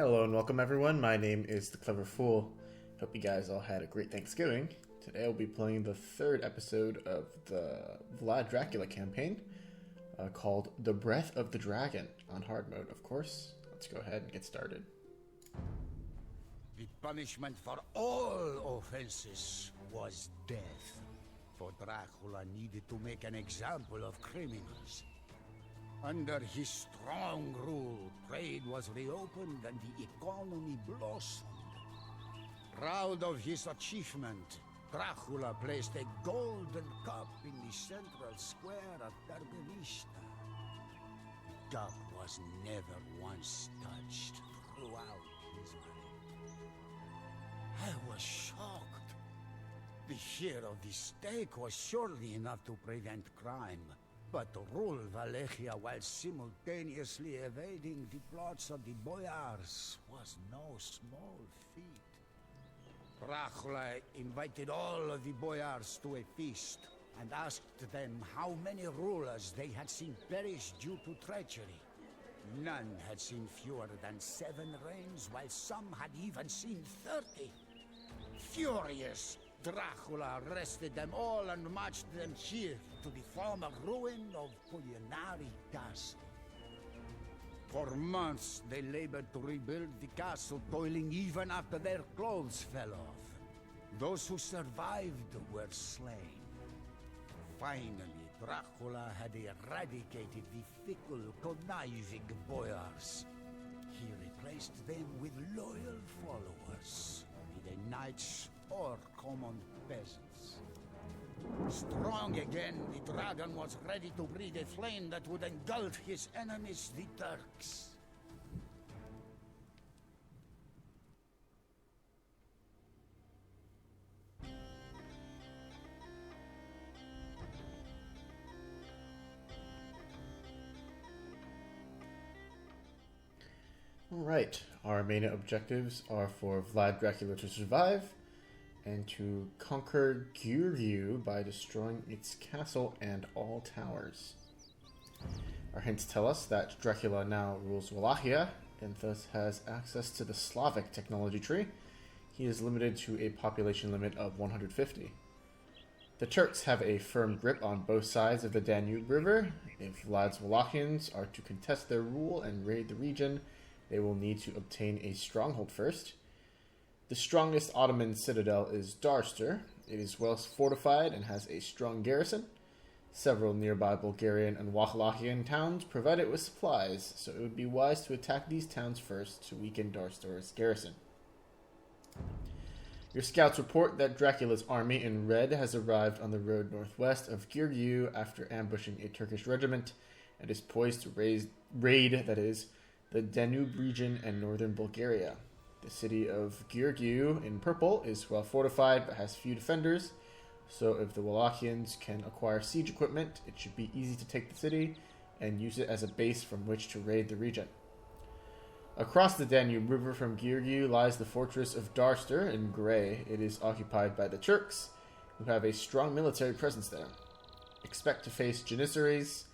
Hello and welcome everyone, my name is The Clever Fool. Hope you guys all had a great Thanksgiving. Today I'll be playing the third episode of the Vlad Dracula campaign called The Breath of the Dragon, on hard mode of course. Let's go ahead and get started. The punishment for all offenses was death, for Dracula needed to make an example of criminals. Under his strong rule, trade was reopened and the economy blossomed. Proud of his achievement, Dracula placed a golden cup in the central square of Dargarista. The cup was never once touched throughout his reign. I was shocked. The fear of the stake was surely enough to prevent crime. But to rule Wallachia while simultaneously evading the plots of the boyars was no small feat. Dracula invited all of the boyars to a feast and asked them how many rulers they had seen perish due to treachery. None had seen fewer than 7 reigns, while some had even seen 30. Furious, Dracula arrested them all and marched them here to the former ruin of Puglianari Castle. For months they labored to rebuild the castle, toiling even after their clothes fell off. Those who survived were slain. Finally, Dracula had eradicated the fickle, conniving boyars. He replaced them with loyal followers, be they knights or common peasants. Strong again, the dragon was ready to breathe a flame that would engulf his enemies, the Turks. Alright, our main objectives are for Vlad Dracula to survive and to conquer Giurgiu by destroying its castle and all towers. Our hints tell us that Dracula now rules Wallachia and thus has access to the Slavic technology tree. He is limited to a population limit of 150. The Turks have a firm grip on both sides of the Danube River. If Vlad's Wallachians are to contest their rule and raid the region, they will need to obtain a stronghold first. The strongest Ottoman citadel is Darstor. It is well fortified and has a strong garrison. Several nearby Bulgarian and Wallachian towns provide it with supplies, so it would be wise to attack these towns first to weaken Darstor's garrison. Your scouts report that Dracula's army in red has arrived on the road northwest of Giurgiu after ambushing a Turkish regiment and is poised to raid the Danube region and northern Bulgaria. The city of Giurgiu in purple is well fortified but has few defenders, so if the Wallachians can acquire siege equipment, it should be easy to take the city and use it as a base from which to raid the region. Across the Danube River from Giurgiu lies the fortress of Darstor in gray. It is occupied by the Turks, who have a strong military presence there. Expect to face janissaries,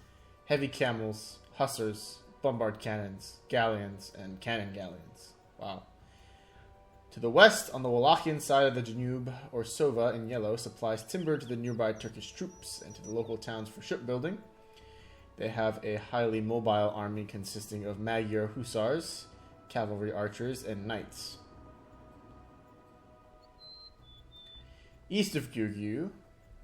heavy camels, hussars, bombard cannons, galleons, and cannon galleons. Wow. To the west, on the Wallachian side of the Danube, Orsova in yellow supplies timber to the nearby Turkish troops and to the local towns for shipbuilding. They have a highly mobile army consisting of Magyar hussars, cavalry archers, and knights. East of Giurgiu,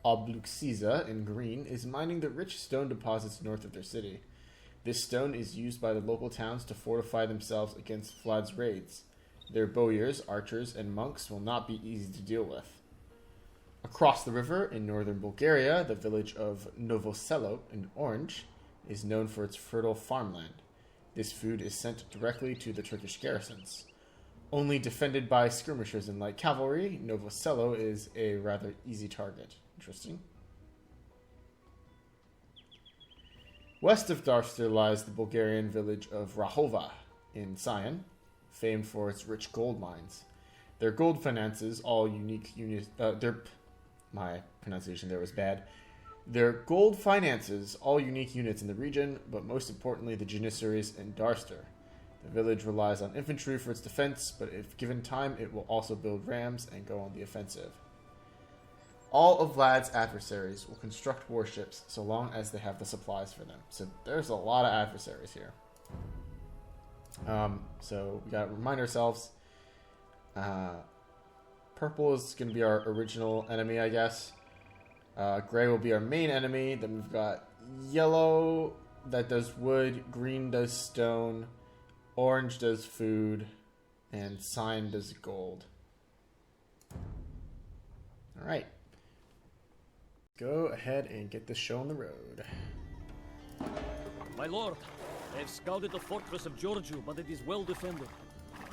Obluxiza in green is mining the rich stone deposits north of their city. This stone is used by the local towns to fortify themselves against Vlad's raids. Their bowyers, archers, and monks will not be easy to deal with. Across the river, in northern Bulgaria, the village of Novoselo in orange is known for its fertile farmland. This food is sent directly to the Turkish garrisons. Only defended by skirmishers and light cavalry, Novoselo is a rather easy target. Interesting. West of Darstor lies the Bulgarian village of Rahova in Sion, famed for its rich gold mines. Their gold finances all unique units. My pronunciation there was bad. Their gold finances all unique units in the region, but most importantly the janissaries in Darstor. The village relies on infantry for its defense, but if given time, it will also build rams and go on the offensive. All of Vlad's adversaries will construct warships so long as they have the supplies for them. So there's a lot of adversaries here. So we gotta remind ourselves. Purple is going to be our original enemy, I guess. Gray will be our main enemy. Then we've got yellow that does wood, green does stone, orange does food, and cyan does gold. Alright. Go ahead and get this show on the road. My lord, I have scouted the fortress of Giurgiu, but it is well defended.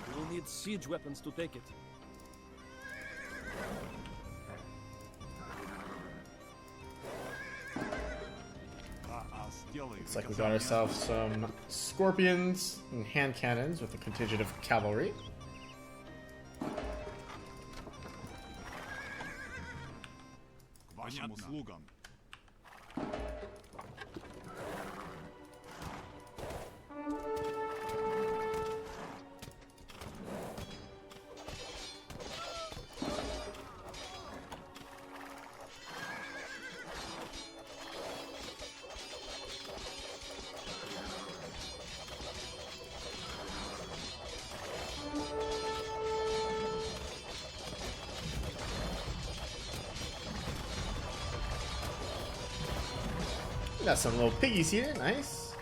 We will need siege weapons to take it. Looks like we got ourselves some scorpions and hand cannons with a contingent of cavalry. Got some little piggies here, nice.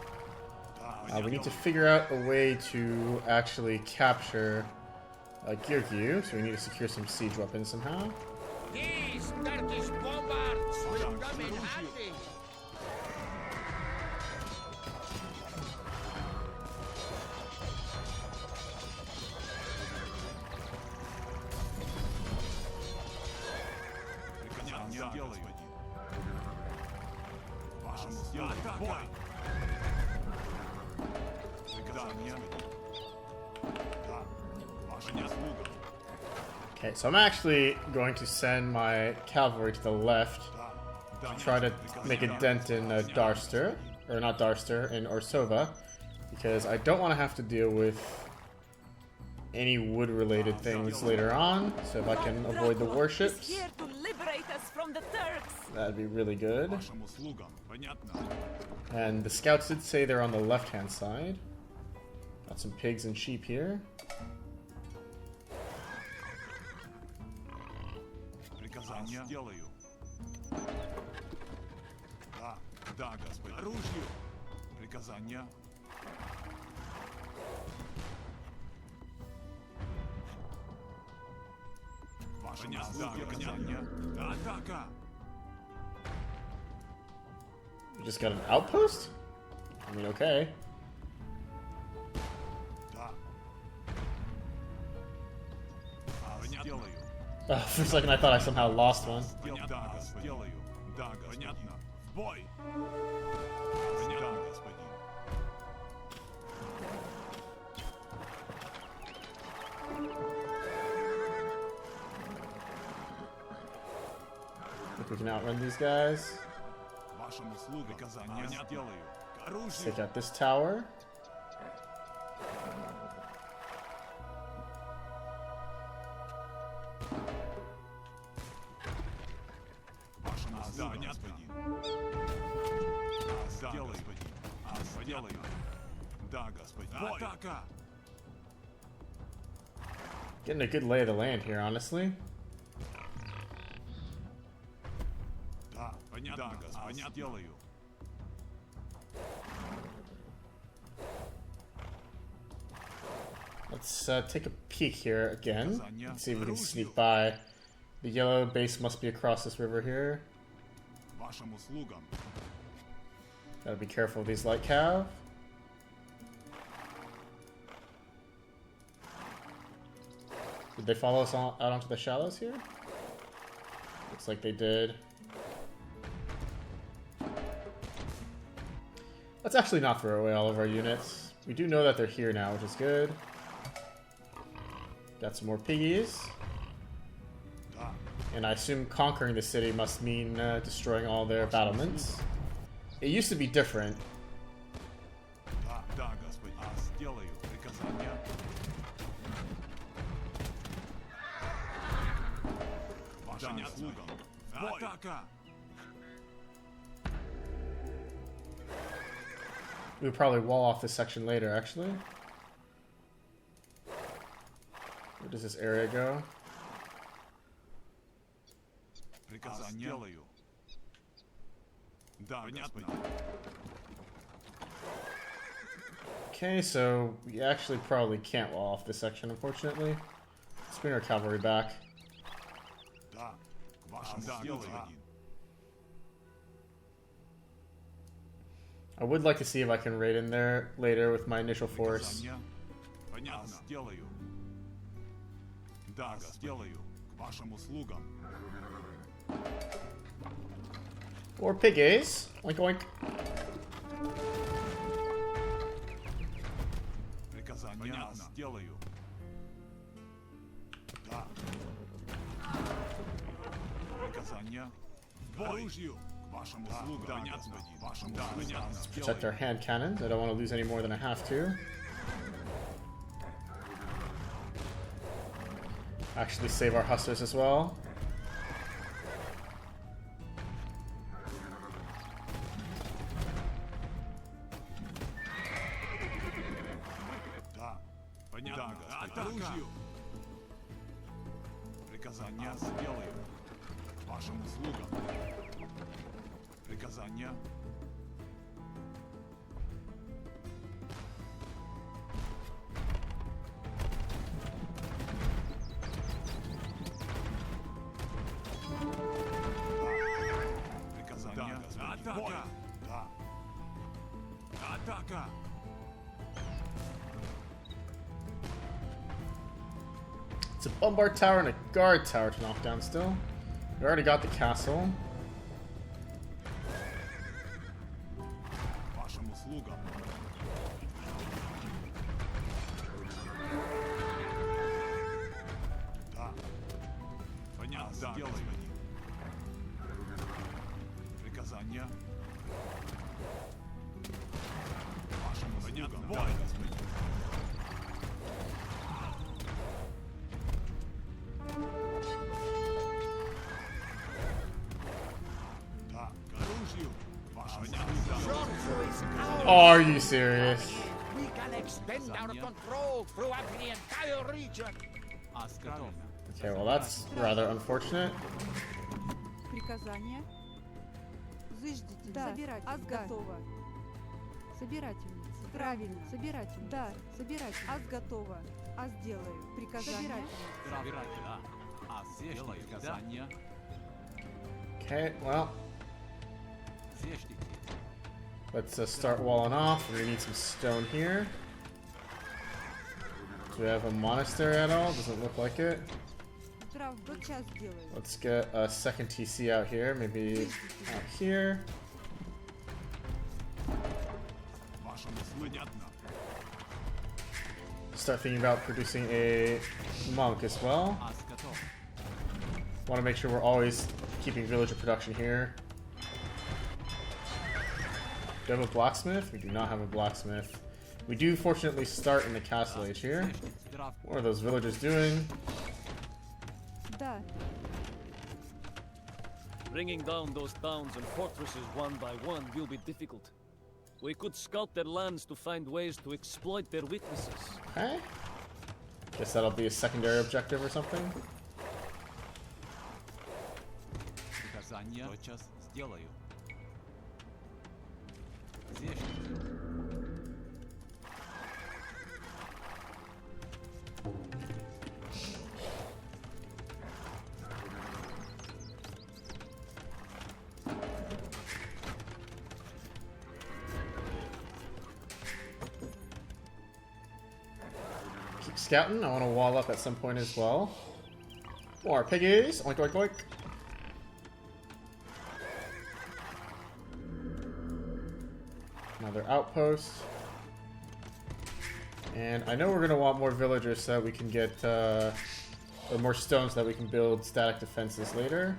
We need to figure out a way to actually capture Giurgiu, so we need to secure some siege weapons somehow. These Turkish bombards will come in handy. Okay, so I'm actually going to send my cavalry to the left to try to make a dent in Darstor, or not Darstor, in Orsova, because I don't want to have to deal with any wood-related things later on. So if I can avoid the warships, here to liberate us from the Turks. That'd be really good. And the scouts did say they're on the left-hand side. Got some pigs and sheep here. We just got an outpost? I mean, okay. Oh, for a second I thought I somehow lost one. Think we can outrun these guys. Take out this tower. Getting a good lay of the land here, honestly. Let's take a peek here again. Let's see if we can sneak by. The yellow base must be across this river here. Gotta be careful of these light cav. Did they follow us out onto the shallows here? Looks like they did. Let's actually not throw away all of our units. We do know that they're here now, which is good. Got some more piggies. And I assume conquering the city must mean destroying all their battlements. It used to be different. We'll probably wall off this section later, actually. Where does this area go? Okay, so we actually probably can't wall off this section, unfortunately. Let's bring our cavalry back. I would like to see if I can raid in there later with my initial force. Or piggies. Oink oink. Let's protect our hand cannons. I don't want to lose any more than I have to. Actually save our hussars as well. It's a bombard tower and a guard tower to knock down still. We already got the castle. Oh, are you serious? We can extend our control throughout the entire region. Okay, well that's rather unfortunate. Приказание. Заждите. Да. Собирать. Аз готова. Собирательница. Правильно. Собирательница. Да. Собирательница. Аз готова. Аз делаю. Приказание. Собирательница. Okay, well. Let's start walling off. We're gonna need some stone here. Do we have a monastery at all? Doesn't look like it. Let's get a second TC out here. Maybe out here. Start thinking about producing a monk as well. Want to make sure we're always keeping villager production here. Do we have a blacksmith? We do not have a blacksmith. We do fortunately start in the castle age here. What are those villagers doing? Bringing down those towns and fortresses one by one will be difficult. We could scout their lands to find ways to exploit their weaknesses. Okay. Guess that'll be a secondary objective or something. Keep scouting. I want to wall up at some point as well. More piggies. Oink oink oink. Another outpost. And I know we're going to want more villagers so that we can get or more stones so that we can build static defenses later.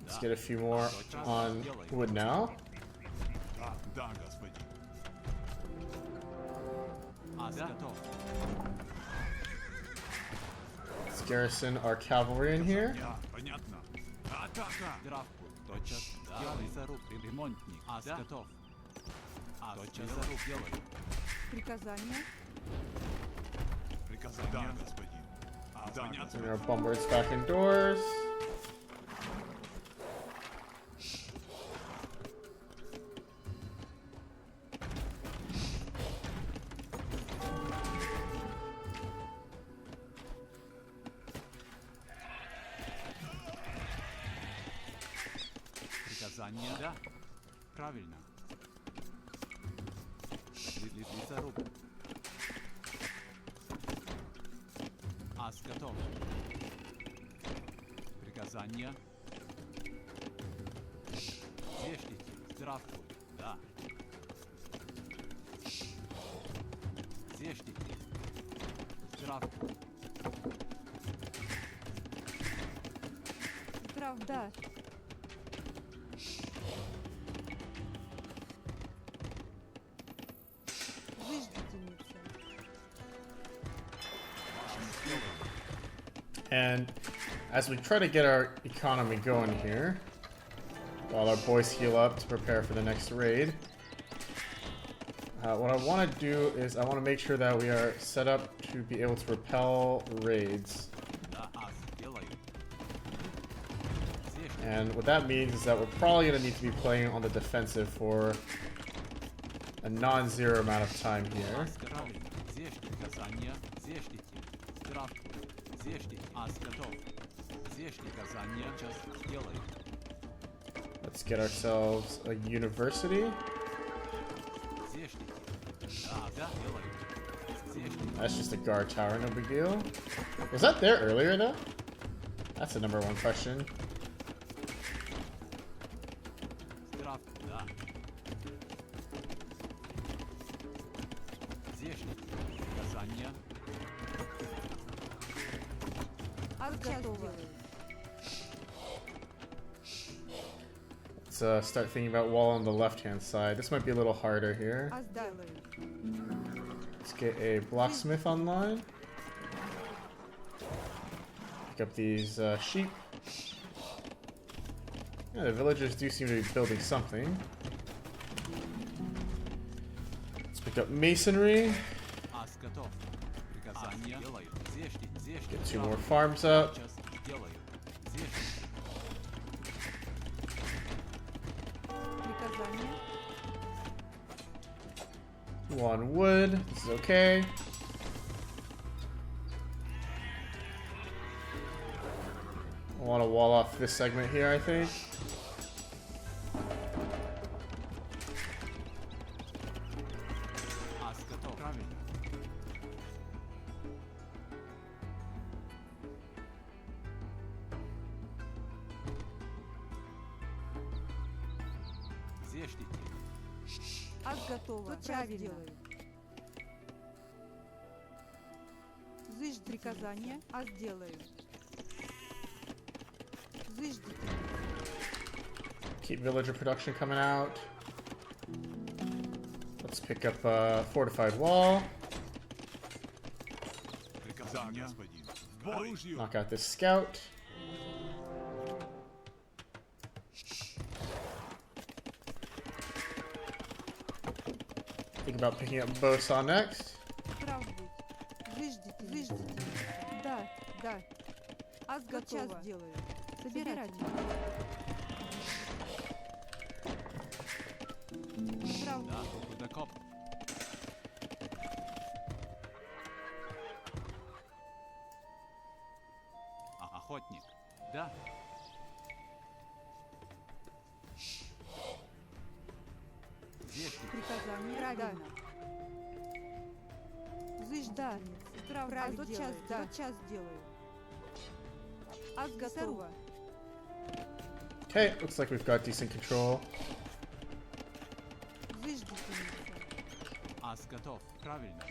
Let's get a few more on wood now. Да, господин. Let's garrison our cavalry in here. Понятно. Атака! Здравствуй. Тотчас. Делай заруб. Ремонтник. Готов. Тотчас заруб делай. Приказание. Приказание. Да, господин. Понятно. Sending our bombers back indoors. Приказание. Да. Правильно. Лесоруб. Готов. Приказание. Зешните. Здравствуй. Да. Зешните. Здравствуй. Правда. And as we try to get our economy going here, while our boys heal up to prepare for the next raid, what I want to do is I want to make sure that we are set up to be able to repel raids. And what that means is that we're probably going to need to be playing on the defensive for a non-zero amount of time here. Let's get ourselves a university. That's just a guard tower, no big deal. Was that there earlier though? That's the number one question. Let's start thinking about wall on the left-hand side. This might be a little harder here. Let's get a blacksmith online. Pick up these sheep. Yeah, the villagers do seem to be building something. Let's pick up masonry. Get 2 more farms up. 1 wood. This is okay. I want to wall off this segment here, I think. Готово. Правильно. Зыждите. Приказание. Сделаю. Зыждите. Keep villager production coming out. Let's pick up a fortified wall. Knock out this scout. Think about picking up Bosa next. Да, да. Сейчас сделаю. Собирать. Охотник. Да. Приказание. Правильно. Да. Правильно. Сейчас делаю. Готово. Okay, looks like we've got decent control. Готов. Правильно.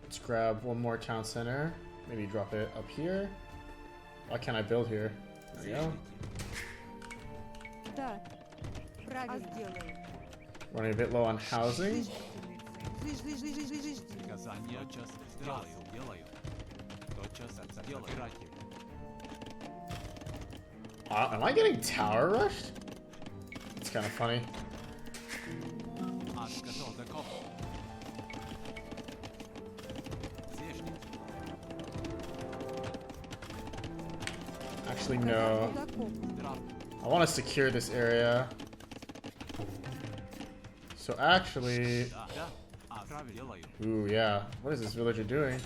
Let's grab 1 more town center. Maybe drop it up here. Why can't I build here? There we go. Да. Правильно. Сделаю. Running a bit low on housing. Приказание тотчас сделаю. Тотчас сделаю. Собиратель. Am I getting tower rushed? It's kind of funny. Ас готов. Закоп. Зешник. Actually, no. Здрав. I want to secure this area. So actually... Да. Да. А правильно делаю. Ooh, yeah. What is this villager doing?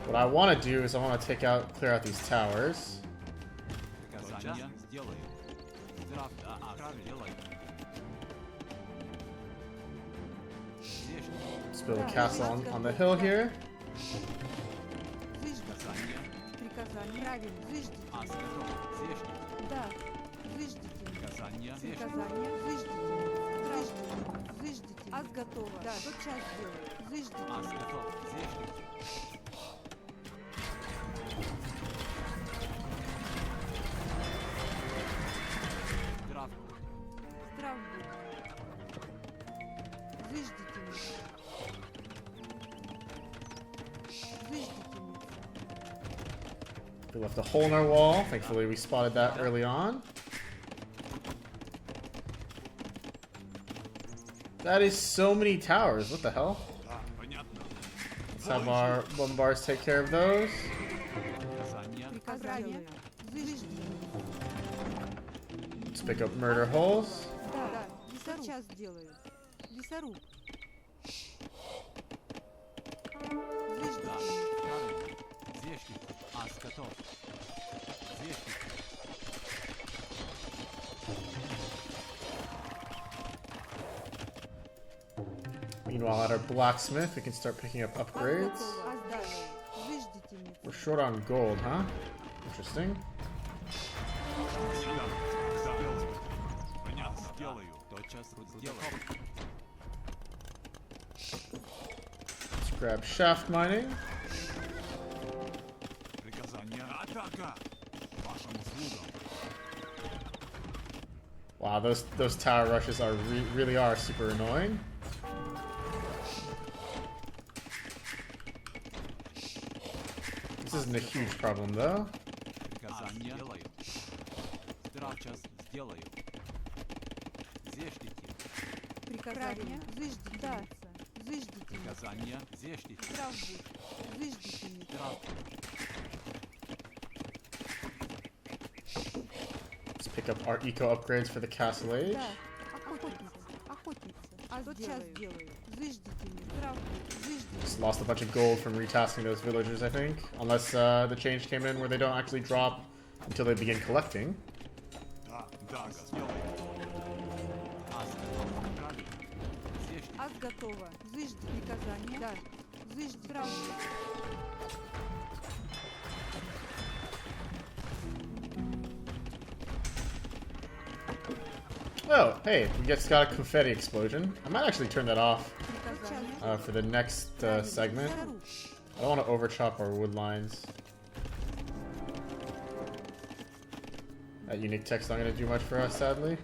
What I want to do is I want to clear out these towers. Приказание сделаю. Здрав. Да. А правильно делаю. Зешник. Let's build a castle on the hill here. Приказание. Ас готов. Зешник. Приказание. Зешник. Ас готова. Да, тотчас сделаю. Ас готов. Зешник. Здрав. Здрав будь. Зыждите меня. We left a hole in our wall. Thankfully, we spotted that early on. That is so many towers. What the hell? Да, понятно. Let's have our bombards take care of those. Приказание. Let's pick up murder holes. Да, сейчас сделаю. Лесоруб. Да. Правильно. Зешник. Ас готов. Зешник. Meanwhile, at our blacksmith, we can start picking up upgrades. We're short on gold, huh? Interesting. Сюда. Да. Понятно. Сделаю. Тотчас сделаю. Let's grab shaft mining. Приказание. Атака. Вашим услугам. Wow, those tower rushes are really are super annoying. This isn't a huge problem though. Приказание. Сделаю. Тотчас сделаю. Зешники. Приказание. Зыждите. Зыждите. Приказание. Зешники. Здрав будь. Зыждите меня. Здрав. Let's pick up our eco upgrades for the castle age. Да, охотница. А тотчас сделаю. Зыждите меня. Здрав будь. Зыждите. Just lost a bunch of gold from retasking those villagers, I think. Unless the change came in where they don't actually drop until they begin collecting. Да, да, сделаю. Ас готов. Правильно. Зешник. Ас готова. Зыжди. Приказание. Да. Зыжди. Здрав будь. Oh, hey, we just got a confetti explosion. I might actually turn that off Приказание. for the next segment. Лесоруб. I don't want to overchop our wood lines. That unique text not going to do much for us, sadly.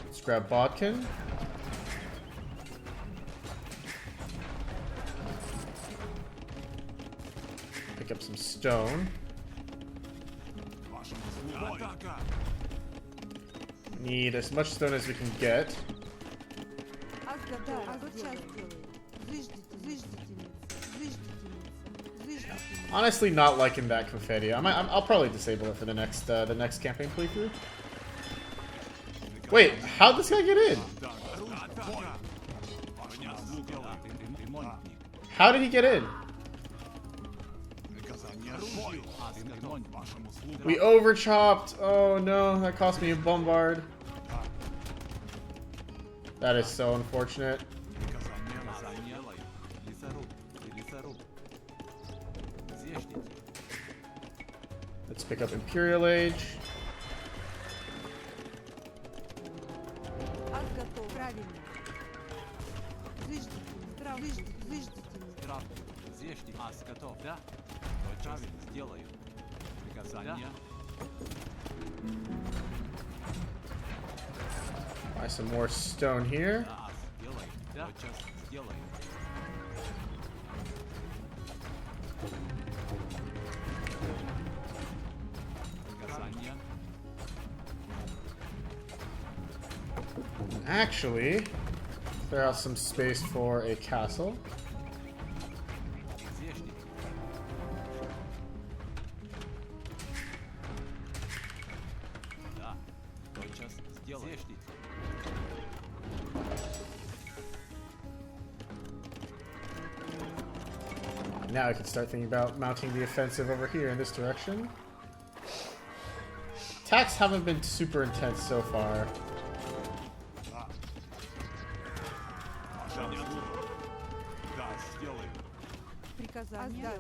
Let's grab Bodkin. Pick up some stone. Вашим услугам. Атака. Need as much stone as we can get. Ас готова. А тотчас сделаю. Зыждите. Зыждите меня. Зыждите меня. Зыждите меня. Honestly, not liking that confetti. I'll probably disable it for the next campaign playthrough. Wait, how'd this guy get in? Да, атака. Понятно. Сделаю. Ремонтник. How did he get in? Приказание. Бой. Ас готов. Вашим услугам. We overchopped. Oh no, that cost me a bombard. That is so unfortunate. Приказание. Приказание. Делаю. Лесоруб. Лесоруб. Зешники. Let's pick up Imperial Age. Ас готов. Правильно. Зыждите. Здрав. Зыждите. Зыждите меня. Здравствуй. Зешьте. Ас готов. Да. Правильно. Сделаю. Приказания. Buy some more stone here. Да, ас. Делаю. Да. Сейчас сделаю. Приказания. Actually, clear out some space for a castle. Зешьте. Да. Сейчас сделаю. Зешьте. Now I can start thinking about mounting the offensive over here in this direction. Attacks haven't been super intense so far. Пожалуйста. Да, сделаю. Приказание.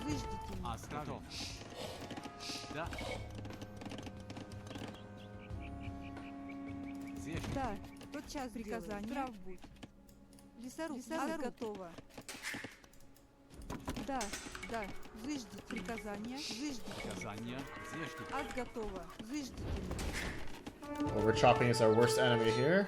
Зыждите меня. Ас готов. Да. Зешьте. Да, тотчас приказание. Прав будь. Лесоруб готово. Да, да, зыждите. Приказание. Зыждите. Приказания. Зешьте. Ас готово. Зыждите меня. Overchopping is our worst enemy here.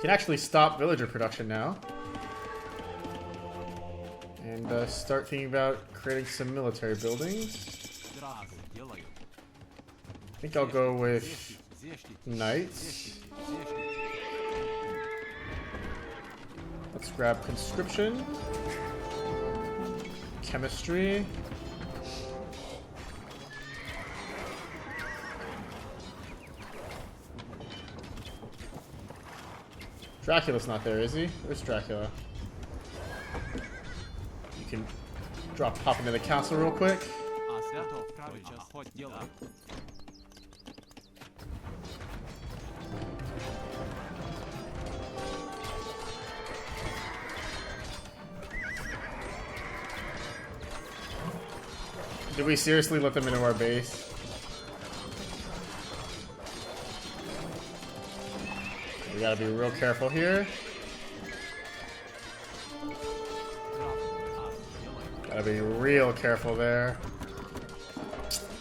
Can actually stop villager production now. And start thinking about creating some military buildings. Ас делаю. I think I'll go with Зешьте. knights. Зешьте. Let's grab conscription, chemistry, Dracula's not there, is he? Where's Dracula? You can pop into the castle real quick. Ас готов. Правильно. Сейчас хоть делаю. Did we seriously let them into our base? We gotta be real careful here. Gotta be real careful there.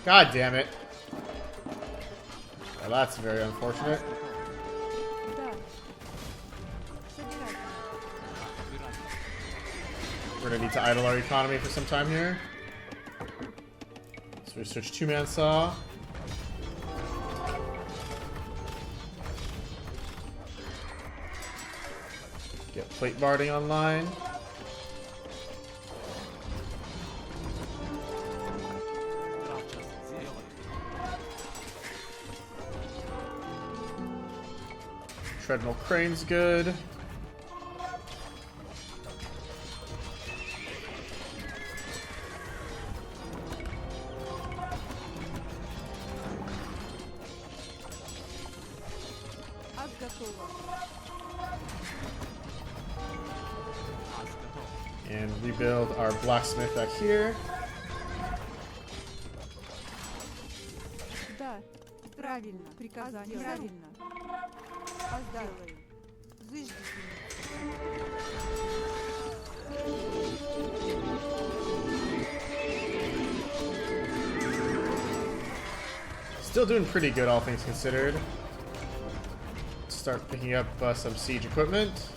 God damn it. Well, that's very unfortunate. Да. Собирайте. We're gonna need to idle our economy for some time here. So we switch two-man saw. Get plate barding online. Treadmill crane's good. Ас готово. And rebuild our blacksmith back here. Да, правильно. Приказание. Правильно. Ас делаю. Зыждите меня. Still doing pretty good, all things considered. Start picking up some siege equipment.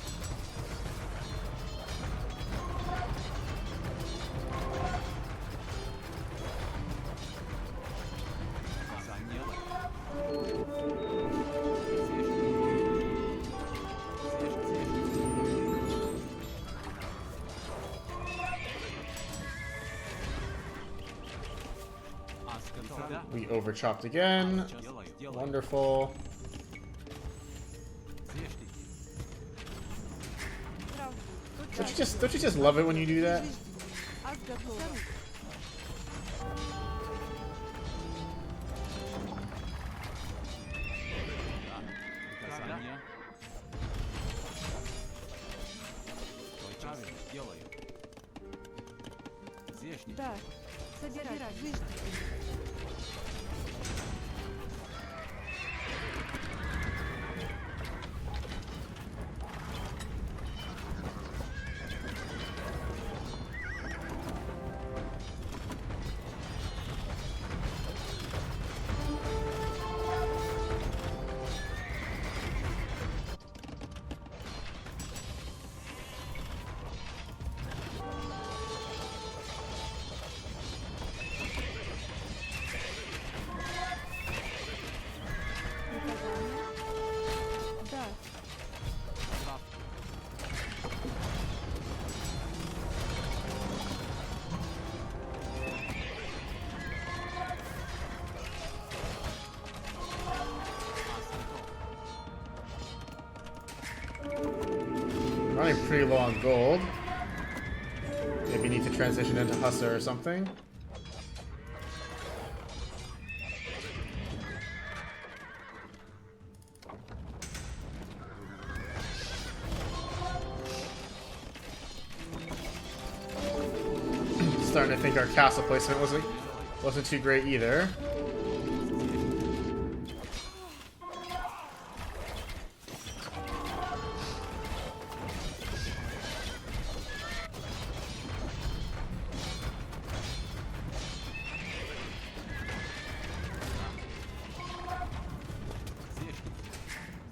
We overchopped again. Wonderful. Don't you just love it when you do that? Ас готово. Да, Собирать. Выждите. Да. Running pretty low on gold. Maybe need to transition into Hussar or something. Starting to think our castle placement wasn't too great either.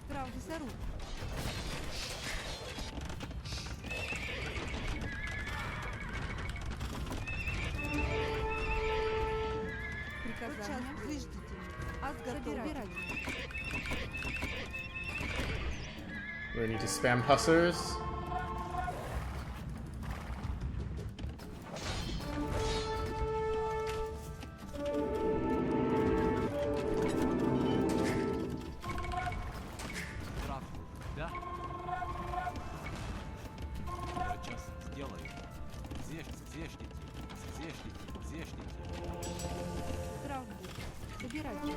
Справді зару. Приказания. Выждите. Собирать. We need to spam Hussars. Да. Сейчас сделаю. Зешните. Правду. Собирать. Выждите.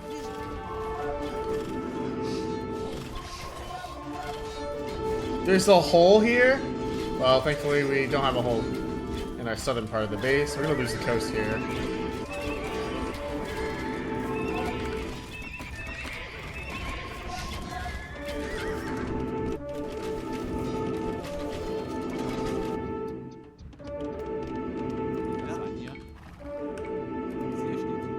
There's a hole here? Well, thankfully we don't have a hole in our southern part of the base. We're gonna lose the coast here. Приказания. Зешните.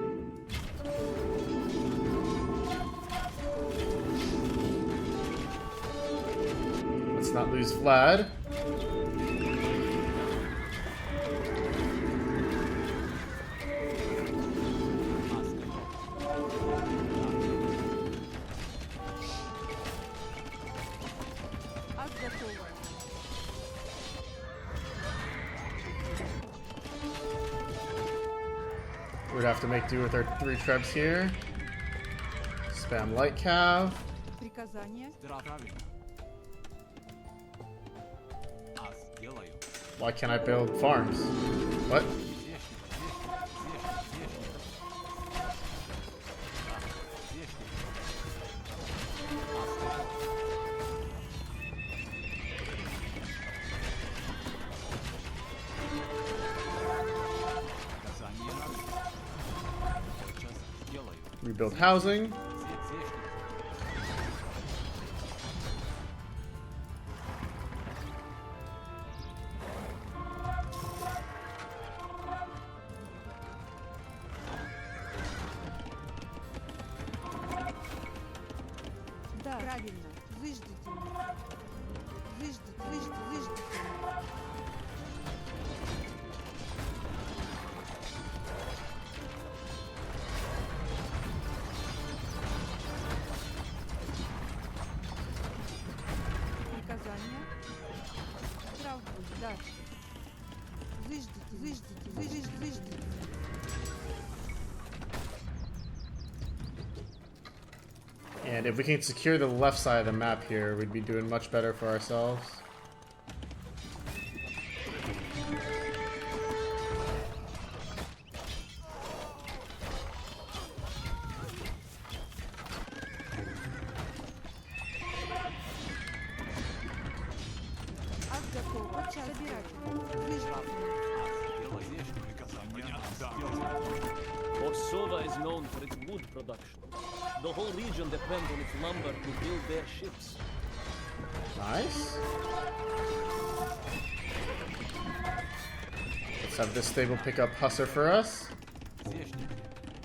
Let's not lose Vlad. Ас готово. We'd have to make do with our 3 trebs here. Spam light cav. Приказания. Правильно. Сделаю. Why can't I build farms? What? Rebuild housing. Да. Правильно. Выждите. Выждите. Приказания. Правду. Да. Выждите. And if we can secure the left side of the map here, we'd be doing much better for ourselves. Ас готово. Собирать. Выждите. Приказания. Да. Sova is known for its wood production. The whole region depends on its lumber to build their ships. Nice. Let's have this stable pick up Husser for us.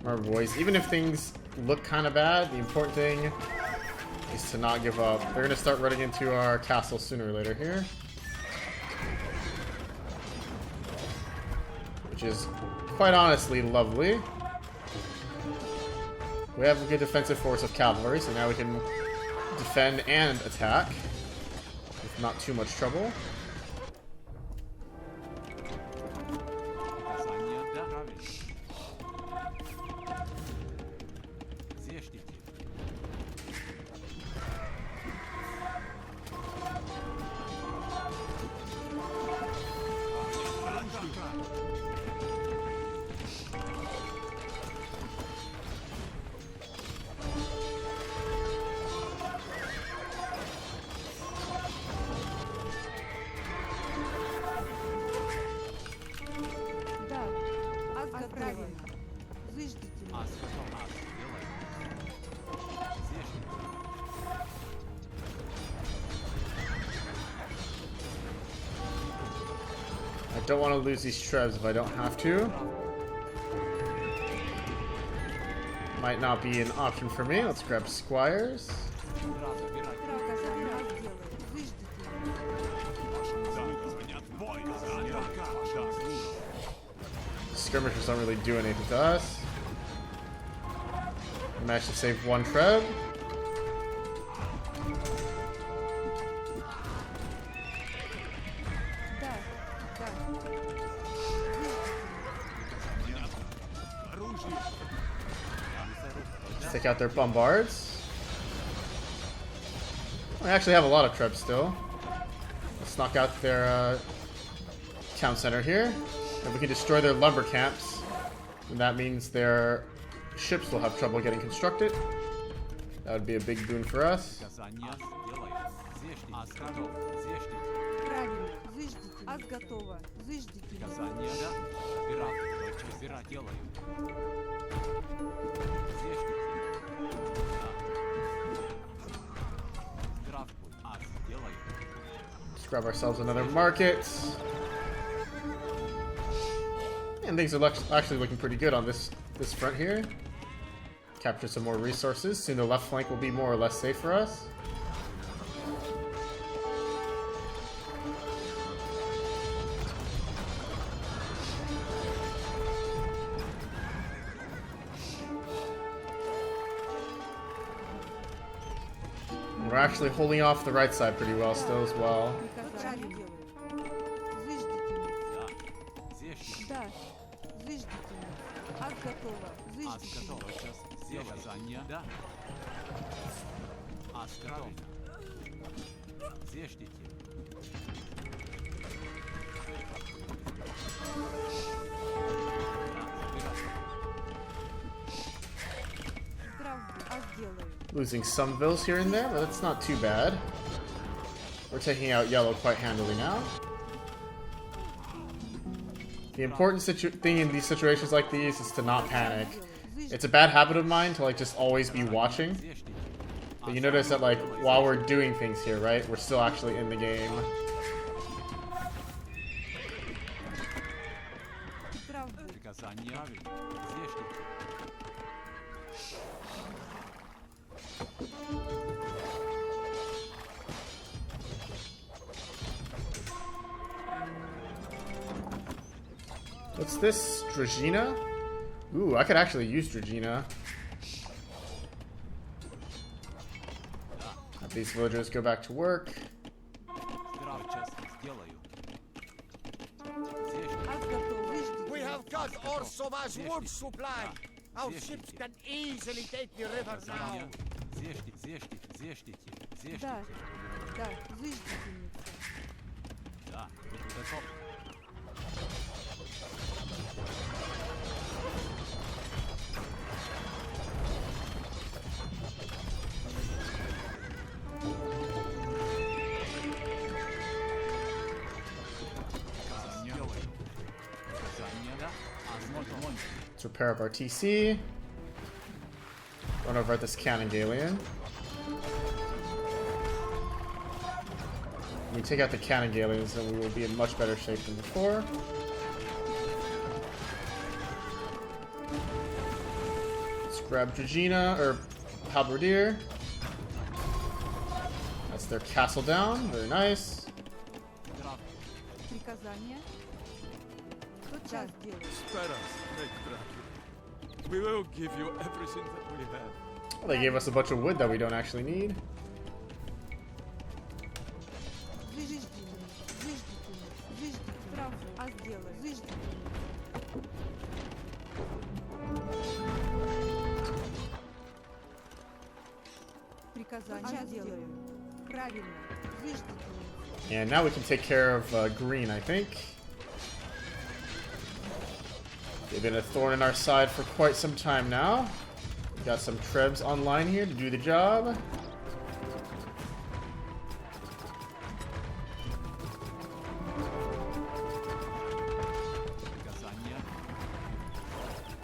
Our boys. Even if things look kind of bad, the important thing is to not give up. They're going to start running into our castle sooner or later here. Which is quite honestly lovely. We have a good defensive force of cavalry, so now we can defend and attack with not too much trouble. I don't want to lose these trebs if I don't have to. Might not be an option for me. Let's grab squires. Skirmishers don't really do anything to us. I managed to save one treb. Take out their bombards. We actually have a lot of trebs still. Let's knock out their town center here. If we can destroy their lumber camps, then that means their ships will have trouble getting constructed. That would be a big boon for us. Let's grab ourselves another market. And things are actually looking pretty good on this front here. Capture some more resources. Soon the left flank will be more or less safe for us. We're actually holding off the right side pretty well still as well. Losing some vills here and there, but that's not too bad. We're taking out yellow quite handily now. The important thing in these situations like these is to not panic. It's a bad habit of mine to like just always be watching. But you notice that like while we're doing things here, right, we're still actually in the game. What's this? Dragina? Ooh, I could actually use Dragina. Have these villagers go back to work. We have got Orsova's wood supply. Our ships can easily take the river now. repair up our TC. Run over at this cannon galleon. When we take out the cannon galleons, then we will be in much better shape than before. Let's grab Giurgiu, or Halberdier. That's their castle down. Very nice. Приказание. Тотчас делаю. Spare us, great Dracula. We will give you everything that we have. Well, they gave us a bunch of wood that we don't actually need. Заждите. Заждите. Правда. А сделаю. Заждите. Приказание делаю. Правильно. Заждите. And now we can take care of green, I think. They've been a thorn in our side for quite some time now. We've got some trebs online here to do the job.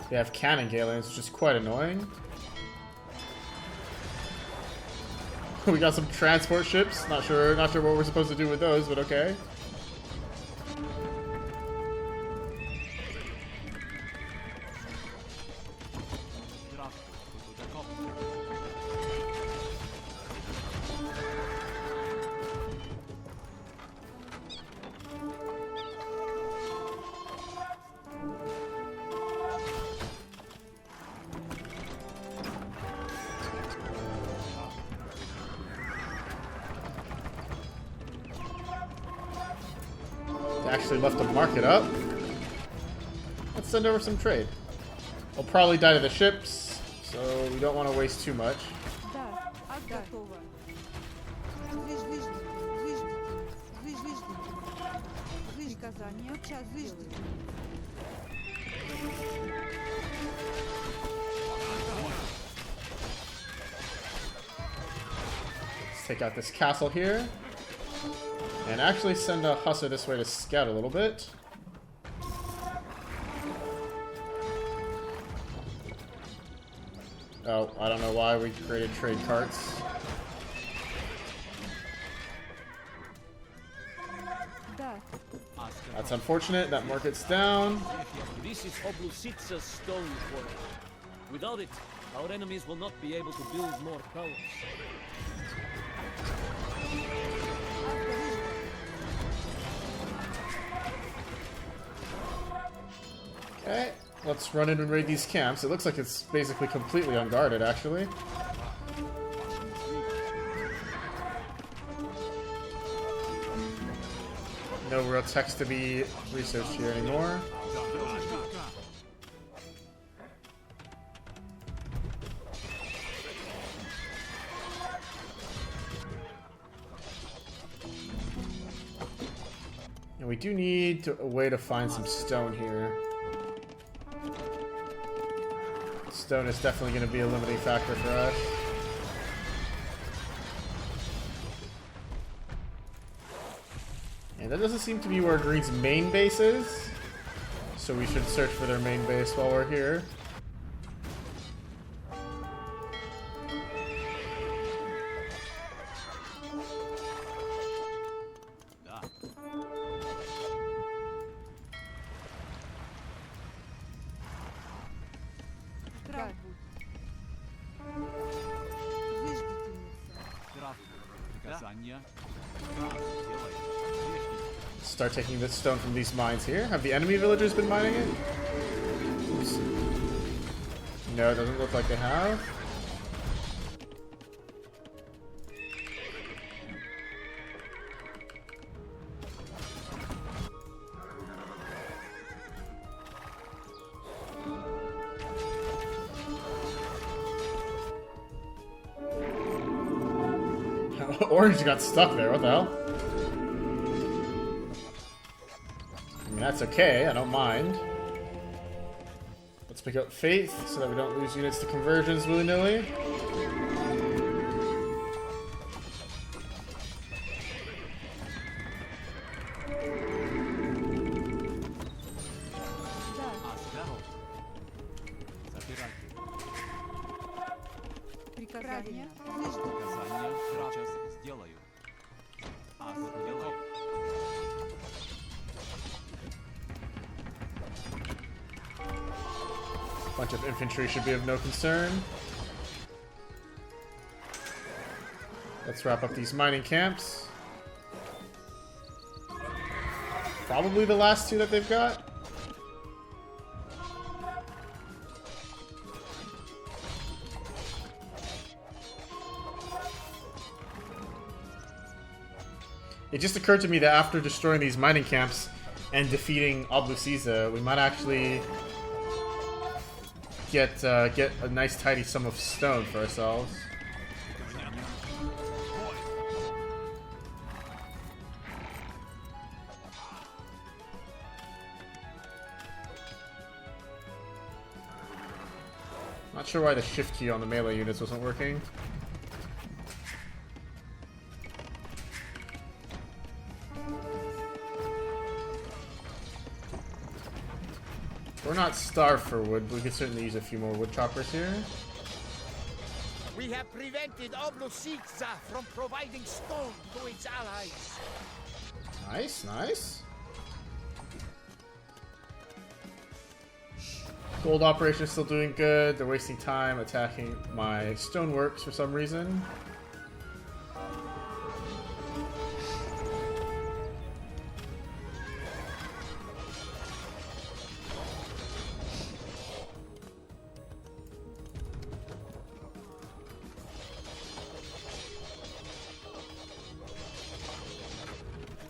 They have cannon galleons, which is quite annoying. We got some transport ships. Not sure what we're supposed to do with those, but okay. Actually left the market up. Let's send over some trade. We'll probably die to the ships, so we don't want to waste too much. Да. Готово. Заждите. Приказание. Тотчас заждите. Let's take out this castle here. And actually send a hussar this way to scout a little bit. Oh, I don't know why we created trade carts. Да. That's unfortunate. That market's down. This is Oblusitsa's stone quarry. Without it, our enemies will not be able to build more towers. Okay, let's run in and raid these camps. It looks like it's basically completely unguarded, actually. No real text to be researched here anymore. And we do need a way to find some stone here. Stone is definitely going to be a limiting factor for us. And that doesn't seem to be where Green's main base is. So we should search for their main base while we're here. Start taking this stone from these mines here. Have the enemy villagers been mining it? Oops. No, it doesn't look like they have. Orange got stuck there, what the hell? I mean, that's okay, I don't mind. Let's pick up Faith so that we don't lose units to conversions willy-nilly. Правильно. Зыждите. Указания сейчас сделаю. Сделаю. Bunch of infantry should be of no concern. Let's wrap up these mining camps. Probably the last two that they've got. It just occurred to me that after destroying these mining camps and defeating Oblusiza, we might actually get a nice tidy sum of stone for ourselves. Not sure why the shift key on the melee units wasn't working. We're not starved for wood, but we could certainly use a few more wood choppers here. We have prevented Oblusiza from providing stone to its allies. Nice, nice. Gold operation is still doing good. They're wasting time attacking my stoneworks for some reason.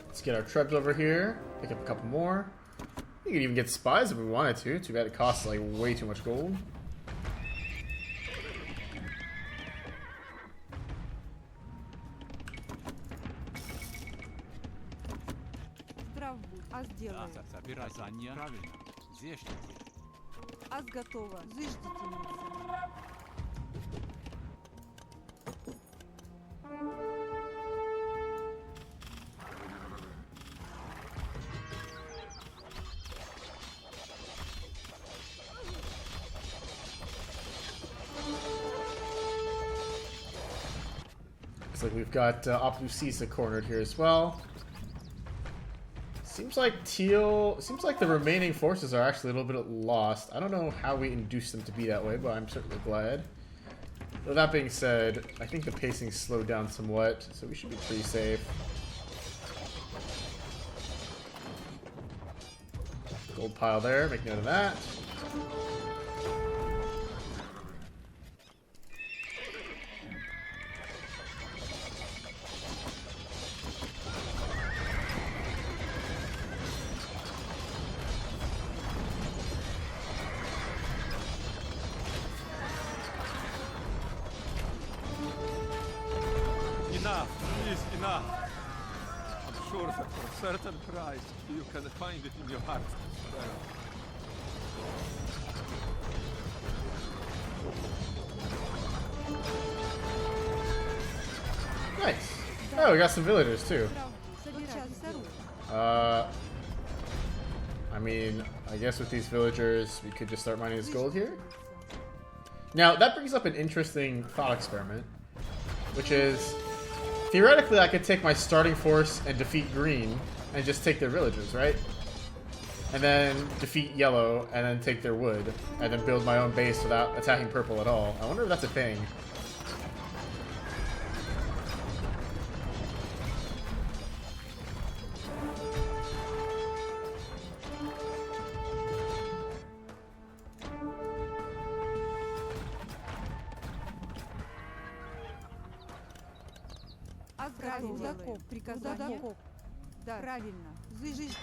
Let's get our trebs over here. Pick up a couple more. We could even get spies if we wanted to. Too bad it costs like way too much gold. Здрав будь. Аз делаю. Указания правильно. Зешните. Аз готова. Зыждите. Looks like we've got Oblusiza cornered here as well. Seems like the remaining forces are actually a little bit lost. I don't know how we induced them to be that way, but I'm certainly glad. With that being said, I think the pacing slowed down somewhat, so we should be pretty safe. Gold pile there, make note of that. Enough, please, enough. I'm sure that for a certain price, you can find it in your heart. Nice. Oh, we got some villagers too. I mean, I guess with these villagers, we could just start mining this gold here. Now, that brings up an interesting thought experiment, which is, theoretically, I could take my starting force and defeat green and just take their villagers, right? And then defeat yellow and then take their wood and then build my own base without attacking purple at all. I wonder if that's a thing. Закоп, приказание. Да, правильно. Зыждите.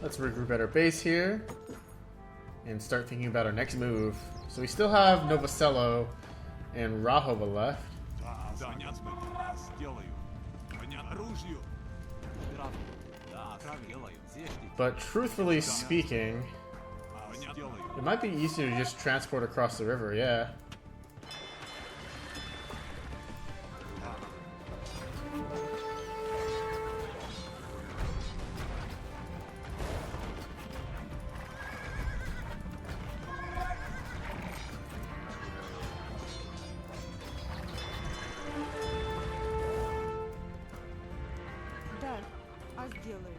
Let's regroup at our base here and start thinking about our next move. So we still have Novosello and Rahova left. But truthfully speaking, it might be easier to just transport across the river, yeah. А сделаю.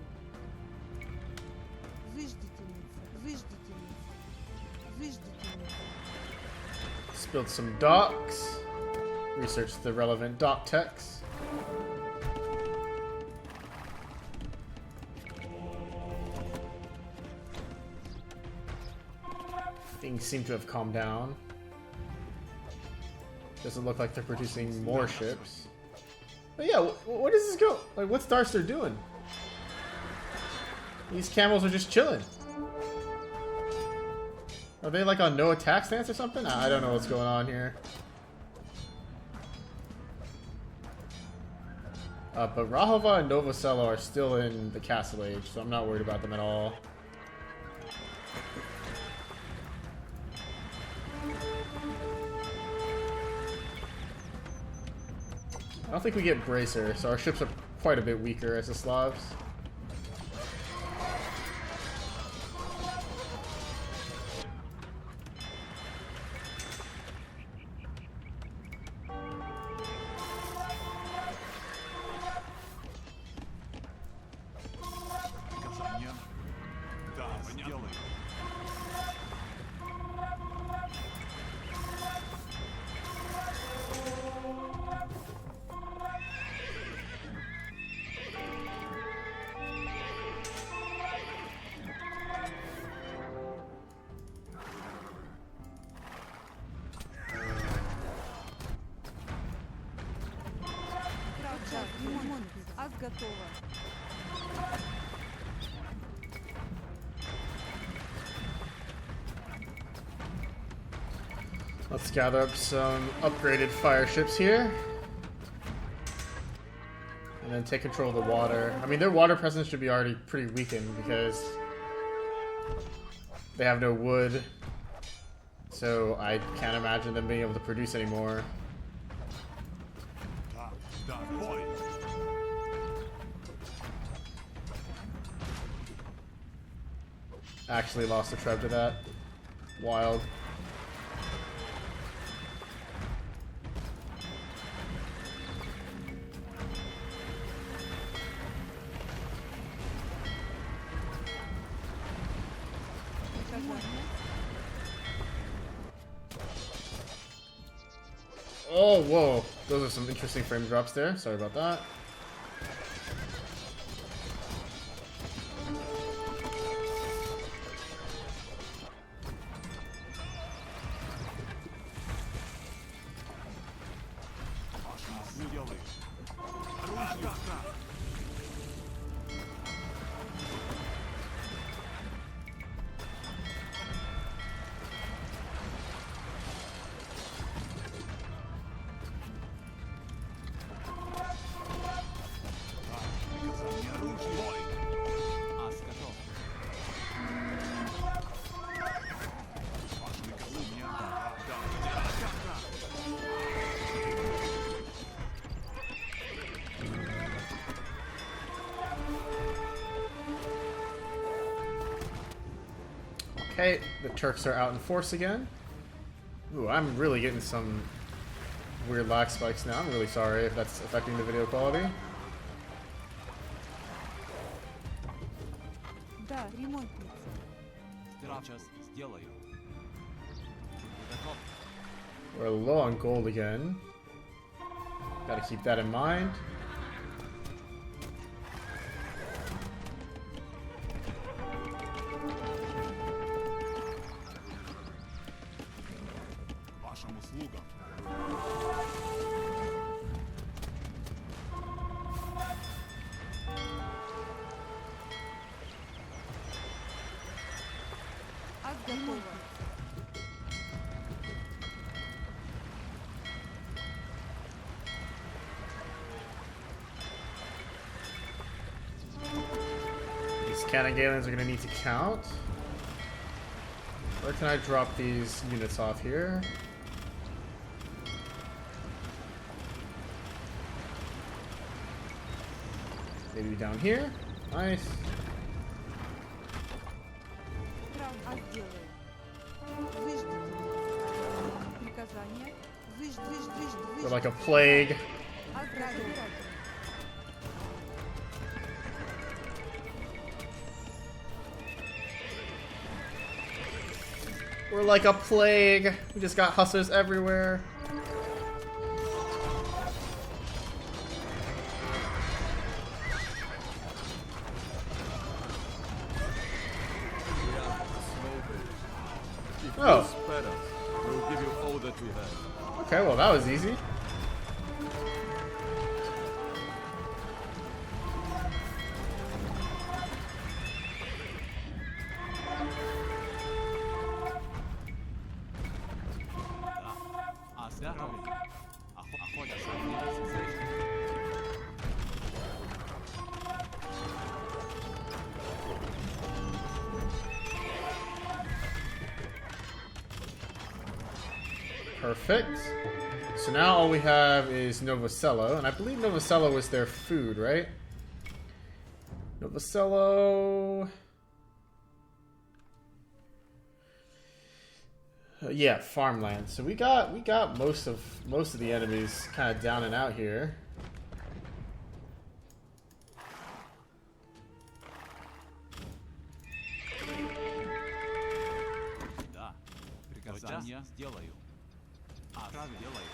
Зыждительница. Зыждительница. Зыждительница. Let's build some docks. Research the relevant dock techs. Things seem to have calmed down. Doesn't look like they're producing more ships. But yeah, what does this go? Like, what's Darstor doing? These camels are just chilling. Are they like on no attack stance or something? I don't know what's going on here. But Rahova and Novoselo are still in the Castle Age, so I'm not worried about them at all. I don't think we get Bracer, so our ships are quite a bit weaker as the Slavs. Приказания. Да, сделаю. Час, ремонт. Ас готова. Let's gather up some upgraded fire ships here. And then take control of the water. I mean, their water presence should be already pretty weakened because they have no wood. So I can't imagine them being able to produce anymore. Да, да, бой. Actually lost a treb to that. Wild. Oh, whoa. Those are some interesting frame drops there. Sorry about that. Не делай. Оружие. Приказание оружия. Бой. Ас готов. Ваше приказание. Да, да, да, да. Okay, the Turks are out in force again. Ooh, I'm really getting some weird lag spikes now. I'm really sorry if that's affecting the video quality. Да, ремонтница. Сейчас сделаю. Готов. We're low on gold again. Gotta keep that in mind. Вашим услугам. Ас готова. These cannon galeons are gonna need to count. Where can I drop these units off here? Maybe down here? Nice. Ас сделаю. Зыждительница. Приказание. They're like a plague. Ас готова. We're like a plague. We just got hussars everywhere. Oh. We'll give you all that we have. Okay, well that was easy. Perfect. So now all we have is Novosello, and I believe Novosello was their food, right? Novosello. Yeah, farmland. So we got most of the enemies kind of down and out here. Да. Приказания сделаю. Правильно делаю.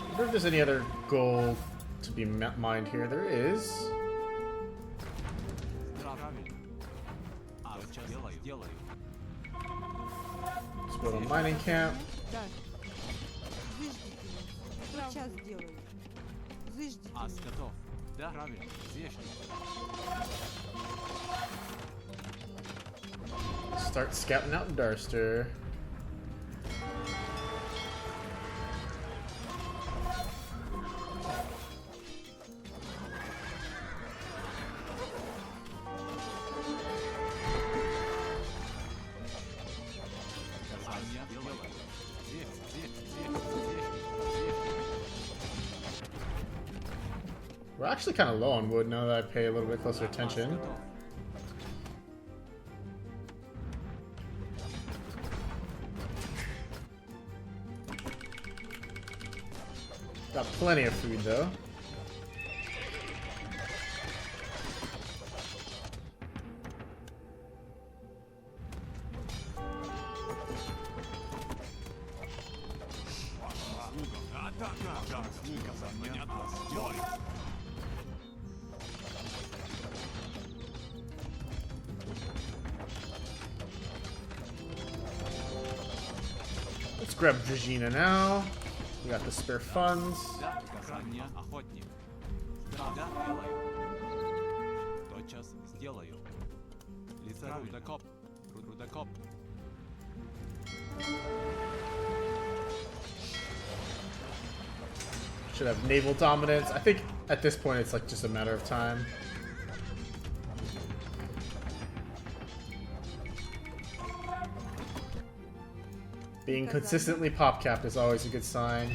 I wonder if there's any other gold to be mined here. There is. Let's go to a mining camp. Да. Заждите меня. Сейчас сделаю. Заждите Ас меня. готов. Да, правильно. Здешний. Start scouting out Darstor. Приказания делаю. Здесь. We're actually kind of low on wood now that I pay a little bit closer attention. Got plenty of food though. Let's grab Giurgiu now. We got the spare funds. Да, приказания охотник. Да, делаю. Тотчас сделаю. Лица рудокоп. Рудокоп. Should have naval dominance. I think at this point it's like just a matter of time. Being consistently pop capped is always a good sign.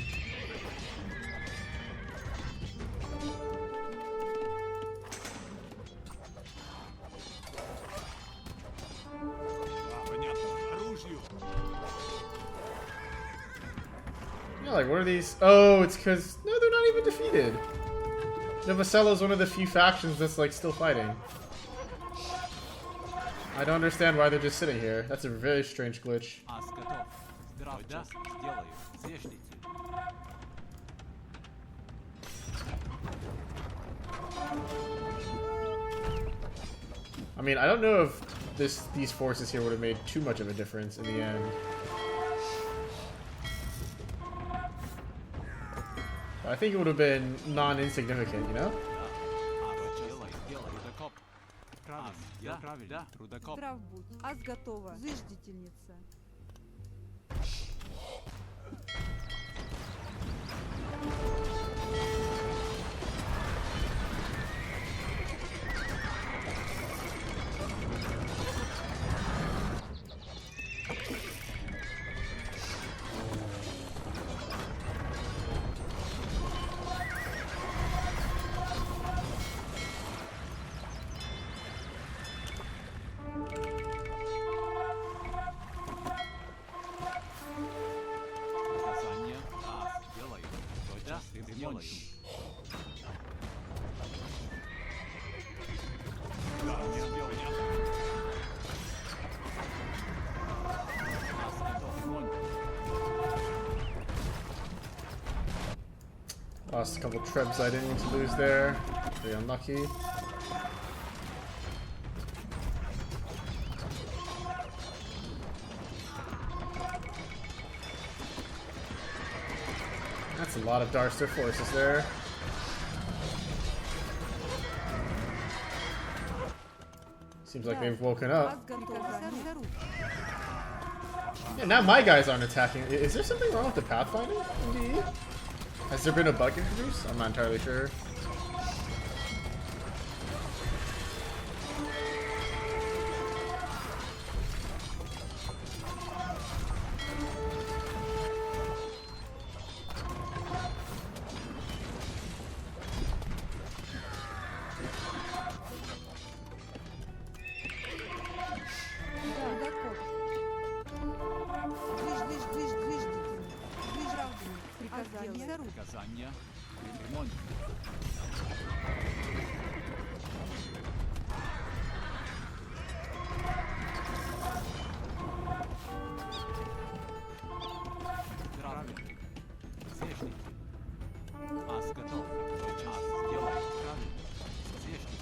Yeah, like what are these? Oh, it's because no, they're not even defeated. Novosello is one of the few factions that's like still fighting. I don't understand why they're just sitting here. That's a very strange glitch. Ас готов. Тотчас сделаю. Здешний. I mean, I don't know if these forces here would have made too much of a difference in the end. But I think it would have been non-insignificant, you know? Рудокоп. Правильно. Правильно. Рудокоп. Здрав будь. Ас готова. Заждительница. Lost a couple trebs I didn't need to lose there. Very unlucky. That's a lot of Darstor forces there. Seems like they've woken up. Yeah, now my guys aren't attacking. Is there something wrong with the pathfinding in DE? Has there been a bug introduced? I'm not entirely sure. Приказания. Ремонт. Здравствуйте. Здешний. Ас готов. Час сделай. Правильно. Здешний.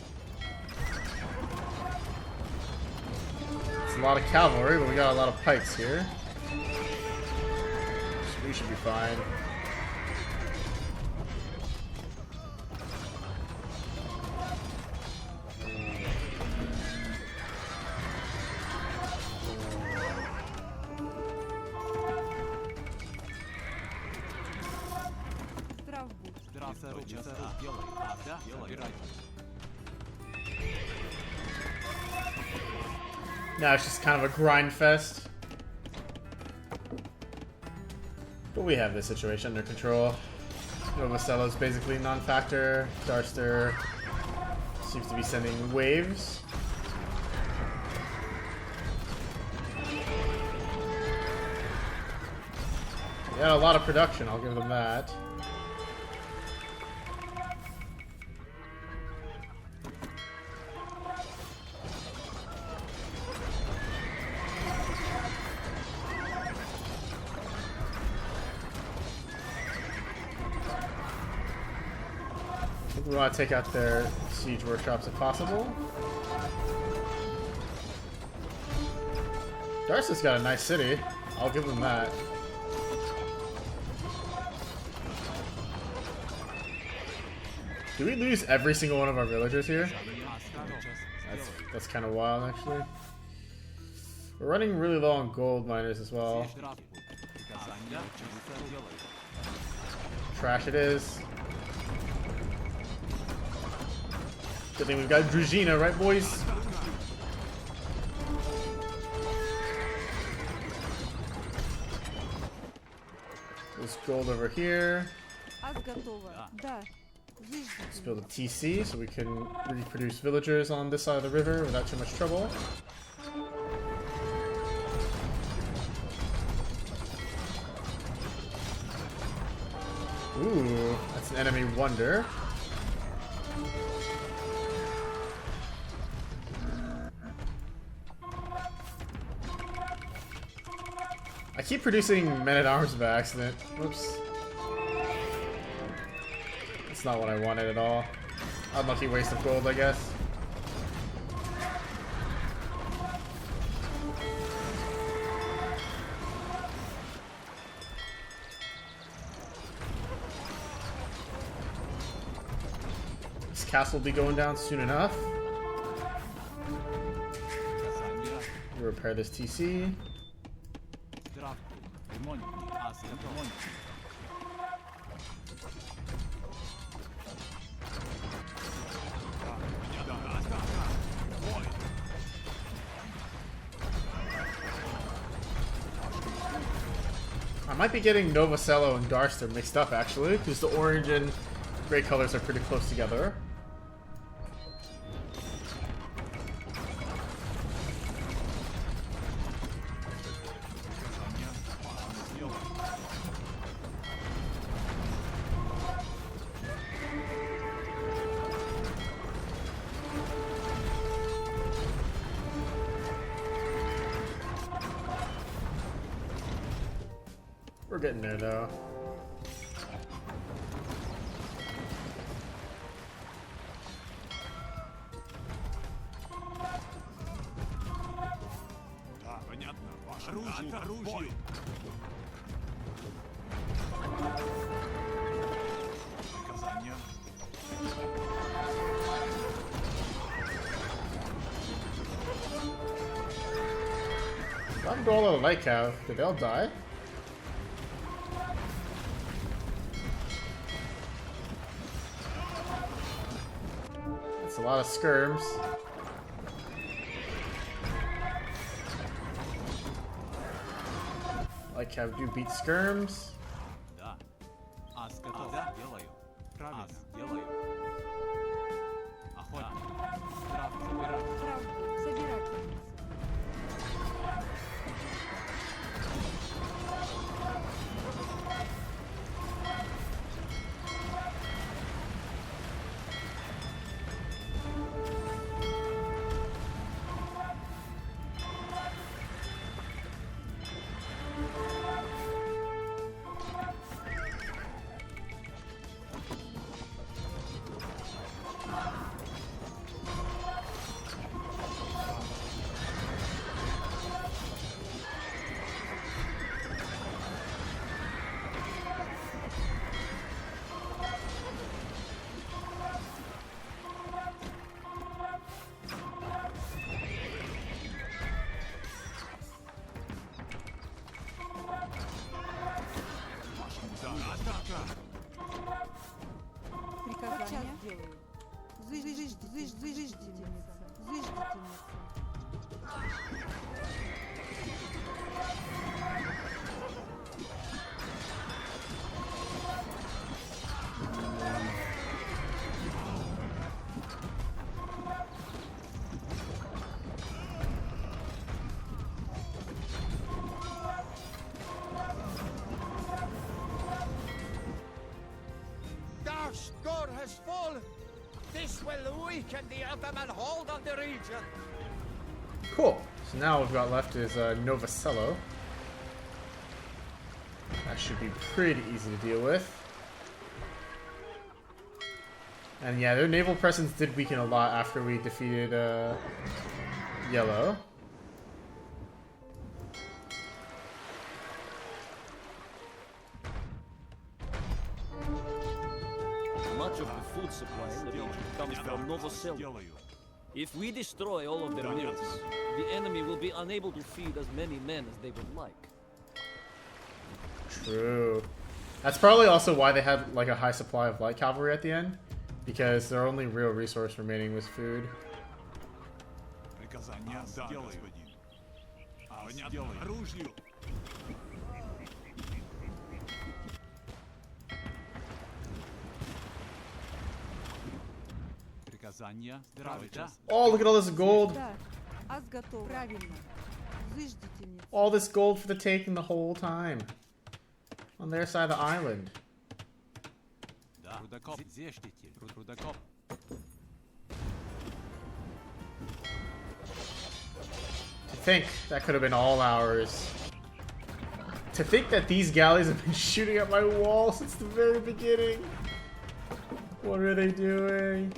It's a lot of cavalry, but we got a lot of pikes here. So we should be fine. Now it's just kind of a grind fest. But we have this situation under control. Novosello's basically non-factor. Darstor seems to be sending waves. They had a lot of production, I'll give them that. We want to take out their siege workshops if possible. Darstor's got a nice city. I'll give them that. Do we lose every single one of our villagers here? That's kind of wild, actually. We're running really low on gold miners as well. Trash it is. Good thing we've got Giurgiu, right, boys? There's gold over here. Let's build a TC so we can reproduce villagers on this side of the river without too much trouble. Ooh, that's an enemy wonder. I keep producing men-at-arms by accident. Whoops. That's not what I wanted at all. Unlucky waste of gold, I guess. This castle will be going down soon enough. We'll repair this TC. I might be getting Novosello and Darstor mixed up actually, because the orange and gray colors are pretty close together. We're getting there though. Понятно. Ваше оружие, оружие. Приказания. What happened to all the light cow? Did they all die? That's a lot of skirms. Light cow do beat skirms. Да. Ас готов. Да, делаю. Правильно. Делаю. Охотник. Трав собирать. Правда, собирательница. Приказания. Делаю. Зыждительница. Зыждительница. Darstor has fallen. This will weaken the Ottoman hold on the region. Cool. So now what we've got left is Novosello. That should be pretty easy to deal with. And yeah, their naval presence did weaken a lot after we defeated Yellow. Much of the food supply in the region comes from Novosello. Делаю. If we destroy all of their mills, the enemy will be unable to feed as many men as they would like. True. That's probably also why they had like a high supply of light cavalry at the end, because their only real resource remaining was food. Приказания. Да, господин. Понятно. Делаю. Оружие. Приказания. Правильно. Oh, look at all this gold! Да. Ас готов. Правильно. Зыждительница. All this gold for the taking the whole time. On their side of the island. Да. Рудокоп. Зештитель. Рудокоп. To think that could have been all ours. To think that these galleys have been shooting at my wall since the very beginning. What are they doing?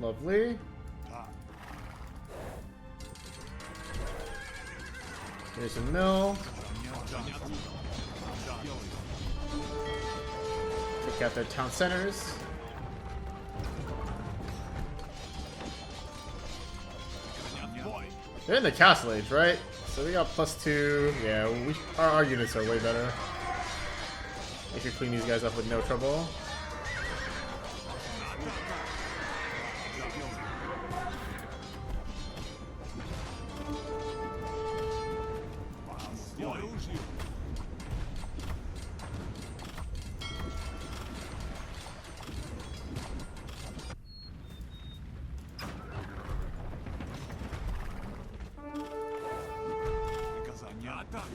Lovely. Here's a mill. Take out their town centers. They're in the castle age, right? So we got +2. Yeah, our units are way better. We should clean these guys up with no trouble. Taka.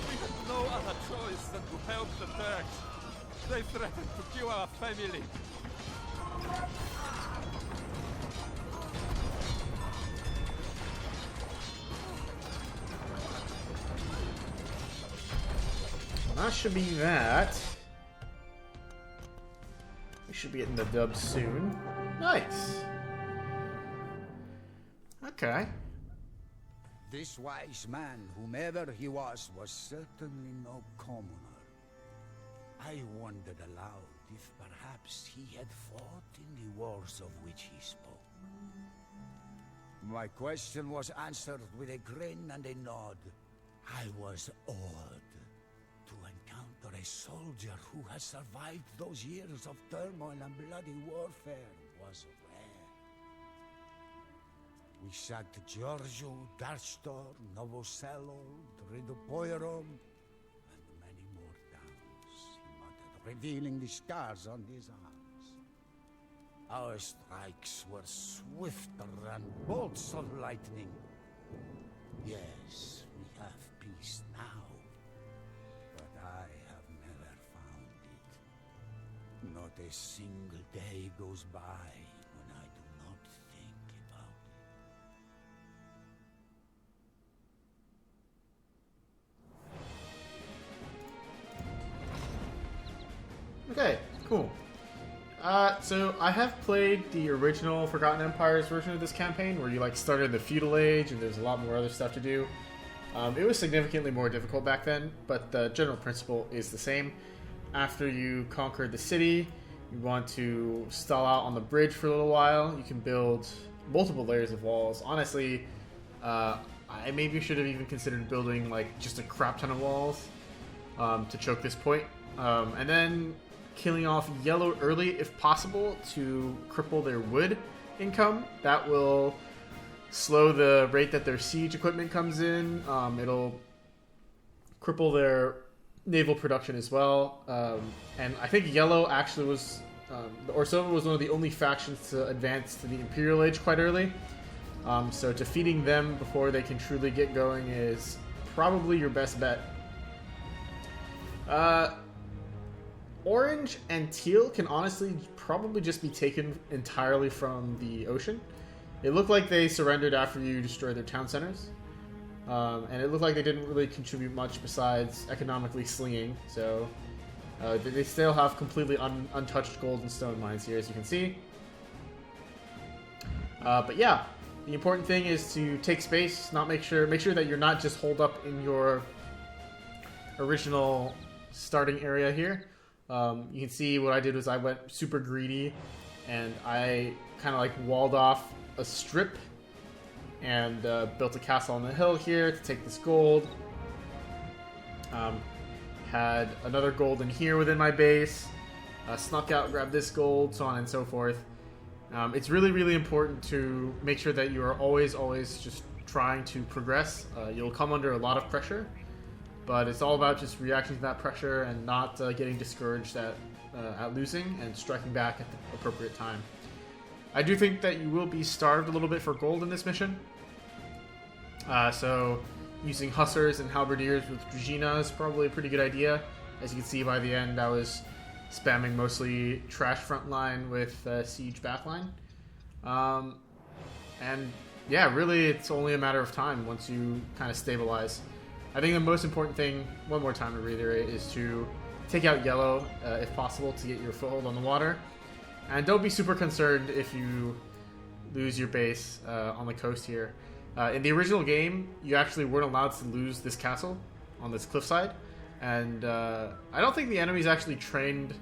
We had no other choice than to help the Turks. They threatened to kill our family. That should be that. We should be getting the dub soon. Nice. Okay. This wise man, whomever he was certainly no commoner. I wondered aloud if perhaps he had fought in the wars of which he spoke. My question was answered with a grin and a nod. I was awed. To encounter a soldier who has survived those years of turmoil and bloody warfare was rare. We sacked Giurgiu, Darstor, Novoselo, Ridopoirom, and many more towns, he muttered, revealing the scars on his arms. Our strikes were swifter than bolts of lightning. Yes, we have peace now, but I have never found it. Not a single day goes by when I do not think about it. Okay, cool. So I have played the original Forgotten Empires version of this campaign, where you like started the feudal age and there's a lot more other stuff to do. It was significantly more difficult back then, but the general principle is the same. After you conquer the city, you want to stall out on the bridge for a little while. You can build multiple layers of walls. Honestly, I maybe should have even considered building like just a crap ton of walls to choke this point, and then killing off yellow early if possible to cripple their wood income. That will slow the rate that their siege equipment comes in. It'll cripple their naval production as well. And I think yellow actually was, the Orsova was one of the only factions to advance to the Imperial Age quite early. So defeating them before they can truly get going is probably your best bet. Orange and teal can honestly probably just be taken entirely from the ocean. It looked like they surrendered after you destroyed their town centers. And it looked like they didn't really contribute much besides economically slinging. So they still have completely untouched gold and stone mines here, as you can see. But yeah, the important thing is to take space, make sure that you're not just holed up in your original starting area here. You can see what I did was I went super greedy, and I kind of like walled off a strip and built a castle on the hill here to take this gold. Had another gold in here within my base. Snuck out, grabbed this gold, so on and so forth. It's really, really important to make sure that you are always just trying to progress. You'll come under a lot of pressure, but it's all about just reacting to that pressure and not getting discouraged at losing and striking back at the appropriate time. I do think that you will be starved a little bit for gold in this mission. So using hussars and halberdiers with Dragina is probably a pretty good idea. As you can see by the end, I was spamming mostly trash front line with siege backline. And yeah, really it's only a matter of time once you kind of stabilize. I think the most important thing, one more time to reiterate, is to take out yellow if possible to get your foothold on the water. And don't be super concerned if you lose your base on the coast here. In the original game, you actually weren't allowed to lose this castle on this cliffside. And I don't think the enemies actually trained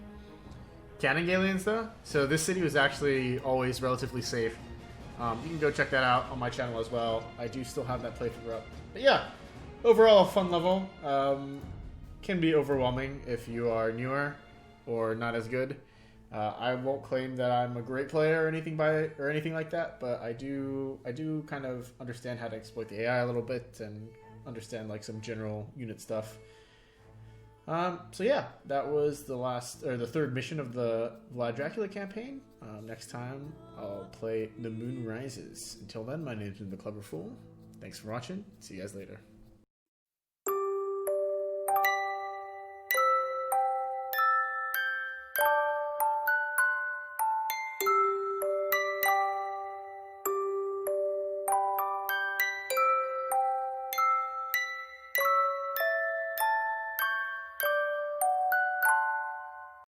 cannon galleons though. So this city was actually always relatively safe. You can go check that out on my channel as well. I do still have that playthrough up. But yeah, overall a fun level. Can be overwhelming if you are newer or not as good. I won't claim that I'm a great player or anything like that, but I do kind of understand how to exploit the AI a little bit and understand like some general unit stuff. So yeah, that was the third mission of the Vlad Dracula campaign. Next time I'll play The Moon Rises. Until then, my name's been the Clever Fool. Thanks for watching. See you guys later.